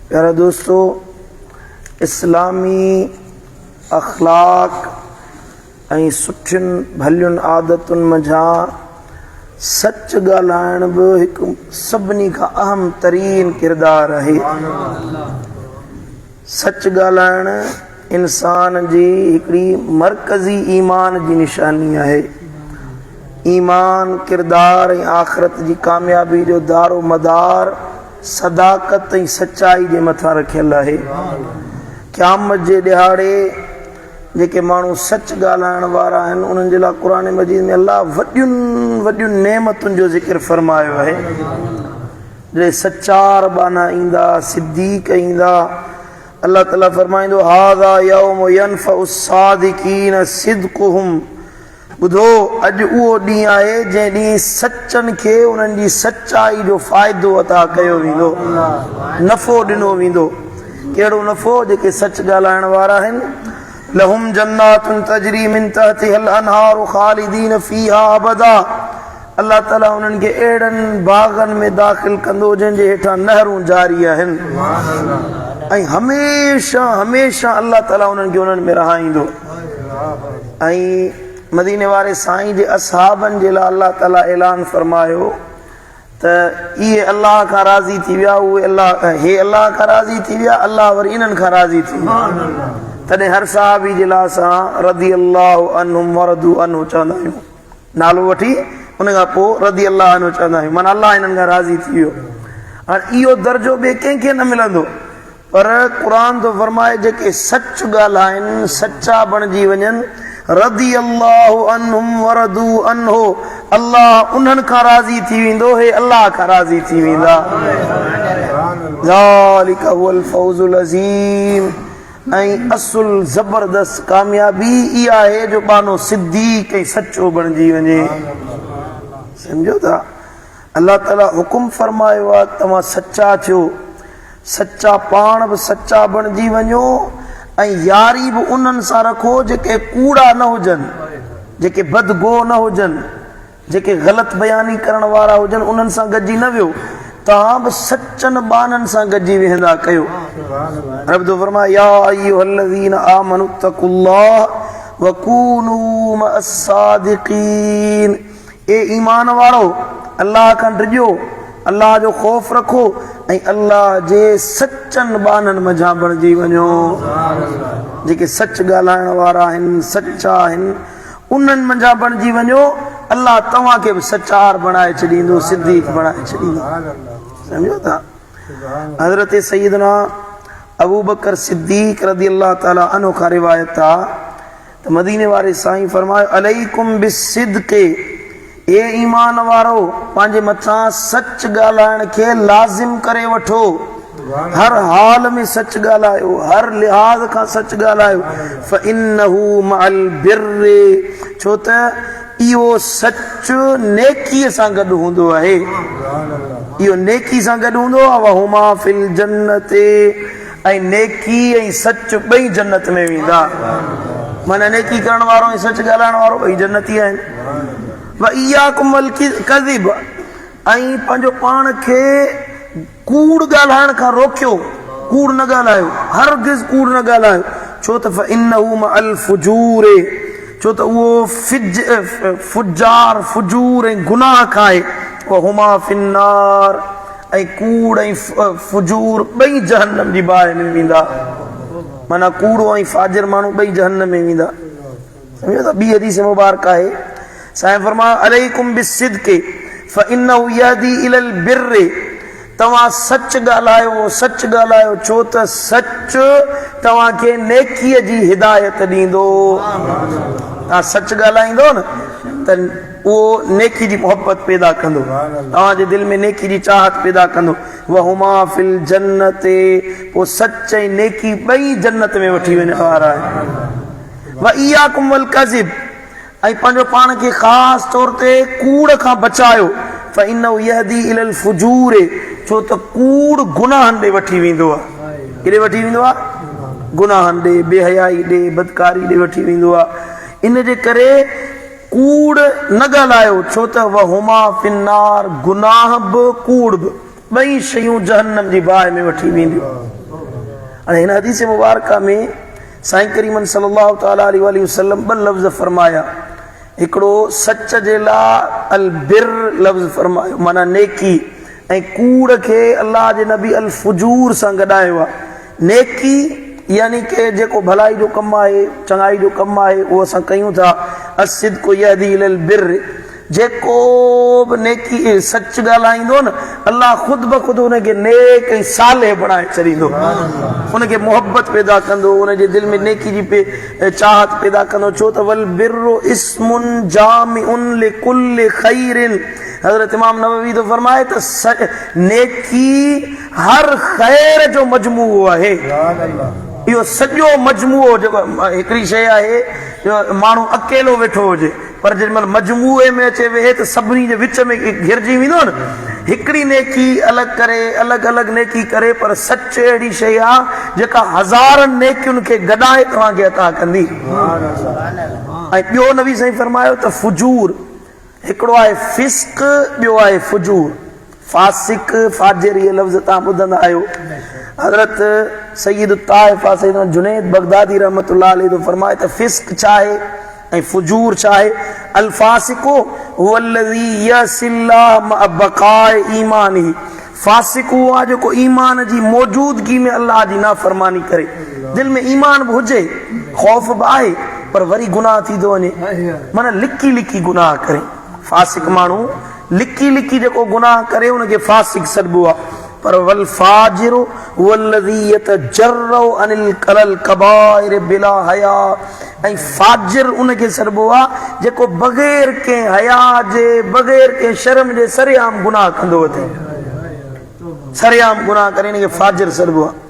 प्यारा दोस्तों, इस्लामी अखलाक ऐं सुठियुनि भलियुनि आदतुनि मंझां सच ॻाल्हाइण बि हिकु सभिनी खां अहम तरीन किरदारु आहे। सच ॻाल्हाइण इंसान जी हिकिड़ी मरकज़ी ईमान जी निशानी आहे। ईमान, किरदार ऐं आख़िरत जी कामयाबी जो दारो मदार सदाकत ऐं सचाई जे मथां रखियल आहे। क़यामत जे ॾिहाड़े जेके माण्हू सच ॻाल्हाइण वारा आहिनि उन्हनि जे लाइ क़ुर मजीद में अल्लाह वॾियुनि वॾियुनि नेमतुनि जो ज़िक्र फरमायो आहे। जॾहिं सचा रबाना ईंदा, सिद्दीक़ ईंदा, अल्लाह ताला फरमाईंदो हाज़ा यौम यनफ़उ सादिक़ीन सिद्क़ुहुम। ॿुधो, अॼु उहो ॾींहुं आहे जंहिं ॾींहुं सचनि खे उन्हनि जी सचाई जो फ़ाइदो अता कयो वेंदो, नफ़ो ॾिनो वेंदो। कहिड़ो नफ़ो? जेके सच ॻाल्हाइण वारा आहिनि। लहुम जन्नातुन तजरी मिन तहतिहल अनहारु ख़ालिदीन फ़ीहा अबदा। अल्लाह ताला उन्हनि खे अहिड़नि बाग़नि में दाख़िल कंदो जंहिंजे हेठां नहरूं जारी आहिनि ऐं हमेशह हमेशह अल्लाह ताला उन्हनि खे उन्हनि में रहाईंदो। ऐं मदीने वारे साईं जे असहाबनि जे लाइ अल्लाह ताला ऐलान फरमायो त इहे अल्लाह खां राज़ी थी विया, उहे अल्लाह खां राज़ी थी विया, अल्लाह वरी इन्हनि खां राज़ी थी विया। तॾहिं हर सहाबी जे लाइ असां रज़ी अल्लाहु अन्हुम वरदू अन्हु चवंदा आहियूं। नालो वठी उन खां पोइ रज़ी अल्लाह अन्हु चवंदा आहियूं, माना अल्लाह इन्हनि खां राज़ी थी वियो। हाणे इहो दर्जो ॿिए कंहिंखे न मिलंदो, पर क़ुर थो फरमाए जेके सच ॻाल्हाइनि, सचा बणिजी वञनि, रज़ी अल्लाहु अन्हुम वरदू अन्हु, अल्लाह उन्हनि खां राज़ी थी वेंदो, हे अल्लाह खां राज़ी थी वेंदा। ज़ालिका हुवल फ़ौज़ुल अज़ीम। ऐं असुल ज़बरदस्त कामयाबी इहा आहे जो बानो सिद्दीक़ ऐं सचो बणिजी वञे। सम्झो था? अल्लाह ताला हुकुम फरमायो आहे तव्हां सचा थियो, सचा पाण बि सचा बणिजी वञो ऐं यारी बि उन्हनि सां रखो जेके कूड़ा न हुजनि, जेके बदगो न हुजनि, जेके ग़लति बयानी करण वारा हुजनि, उन्हनि सां गॾिजी न वियो। तव्हां बि सचनि बाननि सां गॾिजी वेहंदा कयो। रब थो फरमाए या अय्युहल्लज़ीन आमनु तक़ुल्लाह वकूनू मअस्सादिक़ीन। ए ईमान वारो, अल्लाह खां डिॼो, अल्लाह जो ख़ौफ़ रखो ऐं अल्लाह जे सचनि बाननि मंझां बणिजी वञो। जेके सच ॻाल्हाइण वारा आहिनि, सचा आहिनि, उन्हनि मंझां बणिजी वञो। अल्लाह तव्हांखे बि सचार बणाए छॾींदो, सिद्दीक़ बणाए छॾींदो। सम्झो था? हज़रत सैयदना अबू बकर सिद्दीक़ रज़ी अल्लाह ताला अन्हु खां रिवायत आहे त मदीने वारे साईं फरमायो अलैकुम बिस्सिद्क़ि। ए ईमान वारो, पंहिंजे मथां सच ॻाल्हाइण खे लाज़िम करे वठो। हर हाल में सच ॻाल्हायो, हर लिहाज़ खां सच ॻाल्हायो। फ़इन्नहु मअल बिर्रि, छो त इहो सच नेकीअ सां गॾु हूंदो आहे। इहो नेकी सां गॾु हूंदो आहे। वहुमा फिल जन्नते, ऐं नेकी ऐं सच ॿई जन्नत में वेंदा। माना नेकी करण वारो ऐं सच ॻाल्हाइण वारो ॿई जन्नती आहिनि। व इय्याकुम वल कज़िब, ऐं पंहिंजो पाण खे कूड़ ॻाल्हाइण खां रोकियो। कूड़ न ॻाल्हायो, हरगिज़ कूड़ न ॻाल्हायो। छो त फ़इन्नहु मअल फुजूर, छो त उहो फुजार फुजूर ऐं गुनाह खाए। वहुमा फिन्नार, ऐं कूड़ ऐं फुजूर ॿई जहन्नम जी बाहि में वेंदा। माना कूड़ो ऐं फाजिर माण्हू ॿई जहन्नम में वेंदा। सम्झो था? ॿी हदीस मुबारक आहे, साईं फरमायो अलैकुम बिस्सिद्क़ि फ़इन्नहु यहदी इलल बिर्रि। तव्हां सच ॻाल्हायो, सच ॻाल्हायो, छो त सच तव्हांखे नेकीअ जी हिदायत ॾींदो। तव्हां सच ॻाल्हाईंदो न त उहो नेकी जी मोहबत पैदा कंदो, तव्हांजे दिलि में नेकी जी चाहत पैदा कंदो। वहुमा फिल जन्नते, पोइ सच ऐं नेकी ॿई जन्नत में वठी वञण वारा आहिनि। व इय्याकुम वल कज़िब, ऐं पंहिंजो पाण खे ख़ासि तौर ते कूड़ खां बचायो। फ़इन्नहु यहदी इलल फुजूर, छो त कूड़ गुनाहनि ॾे वठी वेंदो आहे। केॾे वठी वेंदो आहे? गुनाहनि ॾे, बेहयाई ॾे, बदकारी ॾे वठी वेंदो आहे। इन जे करे कूड़ न ॻाल्हायो, छो त वहुमा फिन्नार, गुनाह बि कूड़ बि ॿई शयूं जहन्नम जी बाहि में वठी वेंदियूं। हाणे हिन हदीस मुबारका में साईं करीमन सल्लल्लाहु तआला अलैहि वसल्लम ॿ लफ़्ज़ फरमाया। हिकिड़ो सच जे लाइ अल बिर लफ़्ज़ फरमायो, माना नेकी, ऐं कूड़ खे अल्लाह जे नबी अल फुजूर सां गॾायो आहे। नेकी यानी के जेको भलाई जो कमु आहे, चङाई जो कमु आहे, उहो असां कयूं था। असिद्क़ु यहदी इलल बिर, जेको बि नेकी सच ॻाल्हाईंदो न, अल्लाह ख़ुदि ब ख़ुदि हुनखे नेक ऐं सालेह बणाए छॾींदो, हुनखे मोहबत पैदा कंदो, हुनजे दिलि में नेकी जी चाहत पैदा कंदो। छो त वल बिर्रु इस्मुन जामिउन लिकुल्लि खैरिन, हज़रत इमाम नववी तो फरमाए त नेकी हर ख़ैर जो मजमूओ आहे। इहो सॼो मजमूओ जेको हिकिड़ी शइ आहे जो माण्हू अकेलो वेठो हुजे, पर जेॾीमहिल मजमूए में अचे वेहे त सभिनी जे विच में घिरजी वेंदो न। हिकिड़ी नेकी अलॻि करे, अलॻि अलॻि नेकी करे, पर सच अहिड़ी शइ आहे जेका हज़ारनि नेकियुनि खे गॾाए तव्हांखे अता कंदी। ऐं ॿियो नबी साईं फरमायो त फुजूर, हिकिड़ो आहे फिस्क, ॿियो आहे फुजूर। फासिक फाजिर इहे लफ़्ज़ तव्हां ॿुधंदा आहियो। हज़रत सईद ताइफ़ा सैयदना जुनैद बगदादी रहमतुल्लाह अलैहि तो फरमाए त फिस्क छा आहे ऐं फुजूर छा आहे। अल फासिको हुवल्लज़ी यसिल्लाह मा बक़ाए ईमानी, फासिक उहो आहे जेको ईमान जी मौजूदगी में अल्लाह जी नाफ़रमानी करे, दिलि में ईमान बि हुजे, ख़ौफ़ बि आहे, पर वरी गुनाह थी थो वञे, माना लिकी लिकी गुनाह करे। फासिक माण्हू लिकी लिकी जेको गुनाह करे उनखे फासिक सॾिबो आहे। पर वल फाजिरु हुवल्लज़ी यतजर्रउ अनिल कबाइर बिला हया, ऐं फाजिर उनखे सॾिबो आहे जेको बग़ैर कंहिं हया जे, बग़ैर कंहिं शर्म जे सरेआम गुनाह कंदो वठे, सरेआम गुनाह करे इनखे फाजिर सॾिबो आहे।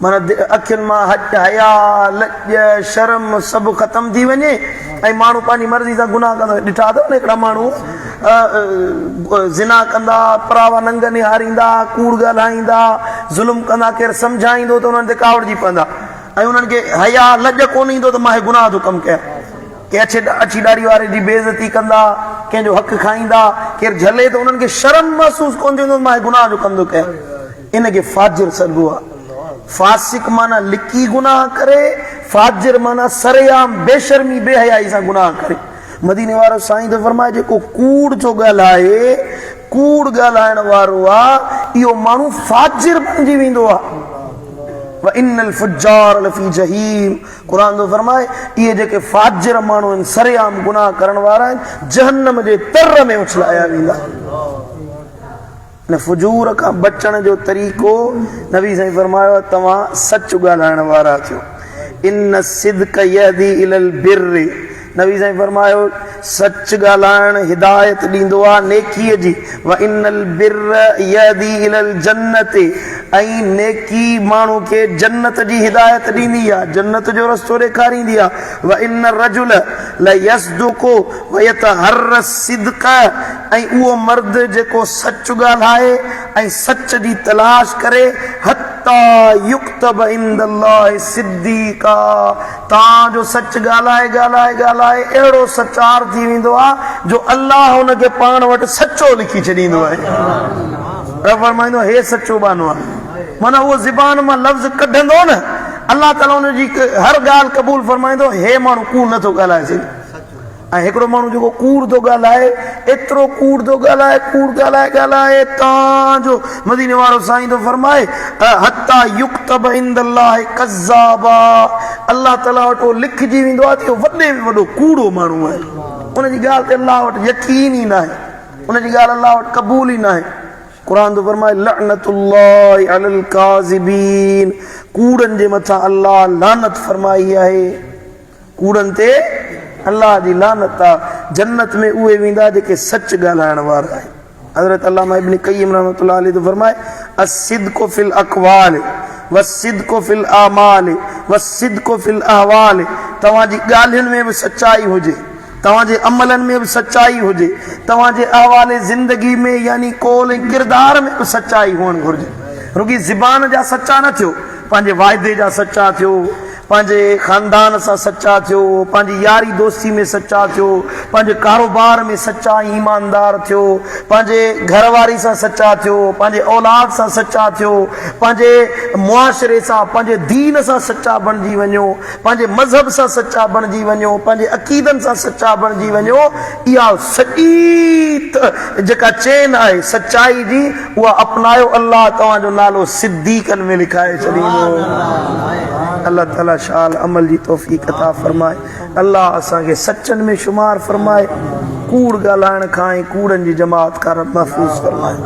माना अखियुनि मां हया लॼ शर्म सभु ख़तम थी वञे ऐं माण्हू पंहिंजी मर्ज़ी सां गुनाह कंदो। ॾिठा अथव न हिकिड़ा माण्हू ज़िना कंदा, परावा नंग निहारींदा, कूड़ ॻाल्हाईंदा, ज़ुल्म कंदा, केरु सम्झाईंदो त उन्हनि ते कावड़जी पवंदा, ऐं उन्हनि खे हया लॼ कोन ईंदो त मां हे गुनाह जो कमु कयां। के अछी ॾाढ़ी वारे जी बेइज़ती कंदा, कंहिंजो हक़ खाईंदा, केरु झले त उन्हनि खे शर्म महसूस कोन थींदो मां हे गुनाह जो कमु थो कयां, इनखे फाजिर सॾिबो आहे। फासिक माना लिकी गुनाह करे, फाजिर माना सरेआम बेशर्मी बेहयाई सां गुनाह करे। मदीने वारो साईं तो फरमाए जेको कूड़ थो ॻाल्हाए, कूड़ ॻाल्हाइण वारो आहे, इहो माण्हू फाजिर बणिजी वेंदो आहे। व इन्नल फुज्जार लफी जहीम, क़ुरान तो फरमाए इहे जेके फाजिर माण्हू आहिनि, सरेआम गुनाह करण वारा आहिनि, जहन्नम जे तर में उछलाया वेंदा। न फुजूर खां बचण जो तरीक़ो नबी साईं फरमायो तव्हां सच ॻाल्हाइण वारा थियो। इन सिद्क़ यहदी इलल बिर्र, नबी साईं फरमायो सच ॻाल्हाइण हिदायत ॾींदो आहे नेकीअ जी। व इनल बिर्र यहदी इलल जन्नत, ऐं नेकी माण्हू खे जन्नत जी हिदायत ॾींदी आहे, जन्नत जो रस्तो ॾेखारींदी आहे। व इन रजुल लयस्दुकु व यतहर्र सिद्क़, ऐं उहो मर्द जेको सच ॻाल्हाए ऐं सच जी तलाश करे, हत्ता युक्तब इंदल्लाहि सिद्दीक़ा, तव्हांजो सच ॻाल्हाए ॻाल्हाए ॻाल्हाए अहिड़ो सचार थी वेंदो आहे जो अल्लाह हुनखे पाण वटि सचो लिखी छॾींदो आहे। फरमाईंदो हे सचो बानो आहे, माना उहो ज़बान मां लफ़्ज़ कढंदो न, अल्लाह ताला हुनजी हर ॻाल्हि क़बूल फरमाईंदो, हे माण्हू कूड़ नथो ॻाल्हाए सघे। ऐं हिकिड़ो माण्हू जेको कूड़ थो ॻाल्हाए, एतिरो कूड़ थो ॻाल्हाए, कूड़ ॻाल्हाए ॻाल्हाए तव्हांजो मदीने वारो साईं थो फरमाए हत्ता युक्तब इंदल्लाहि कज़्ज़ाबा, अल्लाह ताला वटि लिखजी वेंदो आहे त वॾे में वॾो कूड़ो माण्हू आहे, उनजी ॻाल्हि ते अल्लाह वटि यकीन ई न आहे, उनजी ॻाल्हि अल्लाह वटि क़बूल ई न आहे। क़ुरान तो फरमाए लअनतुल्लाहि अलल काज़िबीन, कूड़नि जे मथां अल्लाह लानत फरमाई आहे, कूड़नि ते अल्लाह जी लानत आहे। जन्नत में उहे वेंदा जेके सच ॻाल्हाइण वारा आहिनि। हज़रत अल्लामा इब्न क़य्यिम रहमतुल्लाह अलैहि तो फरमाए अस्सिद्क़ु फिल अक़वाल वस्सिद्क़ु फिल आमाल वस्सिद्क़ु फिल अहवाल, तव्हांजी ॻाल्हियुनि में बि सचाई हुजे, तव्हांजे अमलनि में बि सचाई हुजे, तव्हांजे अहवाल ज़िंदगी में यानी कौल ऐं किरदार में बि सचाई हुअणु घुरिजे। रुॻी ज़बान जा सचा न थियो, पंहिंजे वाइदे जा सचा थियो, पंहिंजे ख़ानदान सां सच्चा थियो, पंहिंजी यारी दोस्ती में सच्चा थियो, पंहिंजे कारोबार में सच्चा ईमानदार थियो, पंहिंजे घरवारी सां सच्चा थियो, पंहिंजे औलाद सां सच्चा थियो, पंहिंजे मुआशरे सां पंहिंजे दीन सां सच्चा बणिजी वञो, पंहिंजे मज़हब सां सच्चा बणिजी वञो, पंहिंजे अक़ीदनि सां सच्चा बणिजी वञो। इहा सॼी जेका चेन आहे सच्चाई जी उहा अपनायो। अल्लाह तव्हांजो नालो सिद्दीक़नि में लिखाए छॾींदो। अल्लाह ताला शाल अमल जी तौफ़ीक़ अता फरमाए। अल्लाह असांखे सचनि में शुमार फरमाए, कूड़ ॻाल्हाइण खां ऐं कूड़नि जी जमात खां महफ़ूज़ फरमाए।